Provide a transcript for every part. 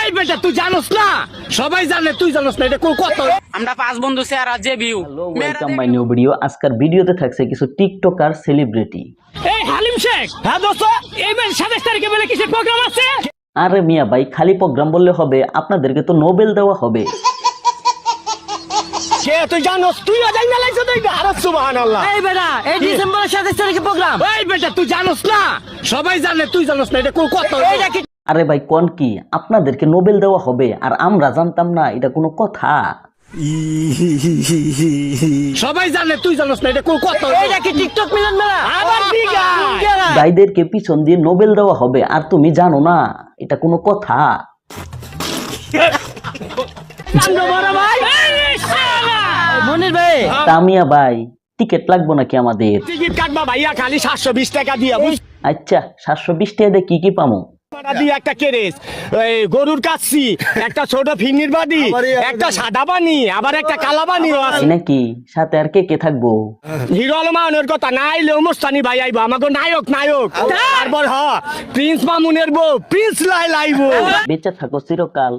এই বেটা তুই জানোস না, সবাই জানে তুই জানোস না, এটা কোন কথা? আমরা 5 বন্ধু চেহারা যে view. Welcome my new video. আজকের ভিডিওতে থাকছে কিছু টিকটকার সেলিব্রিটি। এই হালিম শেখ, হ্যাঁ দোস্ত, এই মাস 27 তারিখে বলে কিসের প্রোগ্রাম আছে? আরে মিয়া ভাই, খালি প্রোগ্রাম বললে হবে? আপনাদেরকে তো নোবেল দেওয়া হবে। কে তুই জানোস? তুইও জানি না লাইছ তুই? আরে সুবহানাল্লাহ। এই বেটা, এই ডিসেম্বরের 27 তারিখে প্রোগ্রাম। এই বেটা তুই জানোস না, সবাই জানে তুই জানোস না, এটা কোন কথা? এইটা কি? আরে ভাই কোন কি, আপনাদেরকে নোবেল দেওয়া হবে আর আমরা জানতাম না? এটা কোনো কথা? সবাই জানে তুই জানোস না, এটা কোন কথা? এইটা কি টিকটক মিলন মেলা? আবার দিগা ভাইদেরকে পিছন দিয়ে নোবেল দেওয়া হবে আর তুমি জানো না? এটা কোনো কথা? আমরা বড় ভাই। এই শালা মনির ভাই, তামিয়া ভাই, টিকিট লাগবে নাকি আমাদের? টিকিট কাটবা ভাইয়া, খালি 720 টাকা দিয়া, বুঝ আচ্ছা, 720 টাকা দিয়ে কি কি পামো? দিয়ে একটা কেরেস, এই গরুর কাচ্ছি, একটা ছোট ফিন্নির বাড়ি, একটা সাদা পানি, আবার একটা কালা পানিও আছে। তাই নাকি? সাথে আর কে কে থাকবো? হিরো আলমানের কথা না আইলেও মোস্তানি ভাই আইবো, আমাকে নায়ক নায়ক। তারপর প্রিন্স মামুনের বউ প্রিন্স লাই লাইবো। বেঁচে থাকো চিরকাল,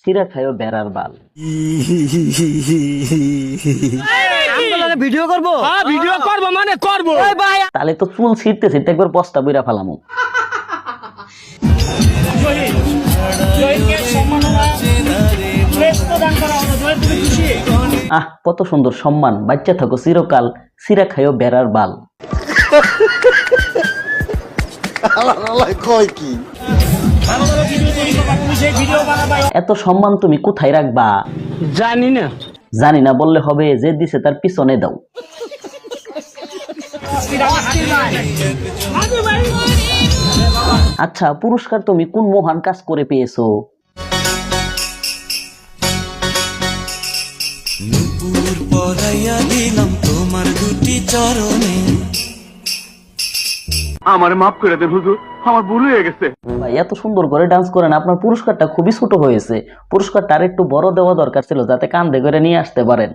চিরা খায়ও বেড়ার বাল। আমরা ভিডিও করব। হ্যাঁ ভিডিও করবো মানে করবো। ওই ভাই, তাহলে তো চুল ছিঁড়তে ছিঁড়তে একবার বস্তা বইরা ফেলামো। আহ, কত সুন্দর সম্মান। বাচ্চা থাকো চিরকাল, চিরা খায়ও বেড়ার বাল। এত সম্মান তুমি কোথায় রাখবা? জানি না। জানি না বললে হবে, যে দিছে তার পিছনে দাও। আচ্ছা, পুরস্কার তুমি কোন মহান কাজ করে পেয়েছো? নূপুর পরাইয়া দিলাম তোমার দুটি চরণে। আমার মাফ করে দেন হুজুর, আমার ভুল হয়ে গেছে। ভাই এত সুন্দর করে ডান্স করেন, আপনার পুরস্কারটা খুবই ছোট হয়েছে। পুরস্কারটা আর একটু বড় দেওয়া দরকার ছিল, যাতে কান্দে করে নিয়ে আসতে পারেন।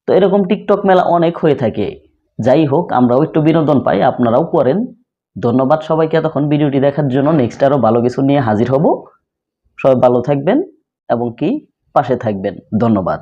তো এরকম টিকটক মেলা অনেক হয়ে থাকে। যাই হোক, আমরাও একটু বিনোদন পাই, আপনারাও করেন। ধন্যবাদ সবাইকে এতক্ষণ ভিডিওটি দেখার জন্য। নেক্সট আরো ভালো কিছু নিয়ে হাজির হব। সবাই ভালো থাকবেন এবং কি পাশে থাকবেন। ধন্যবাদ।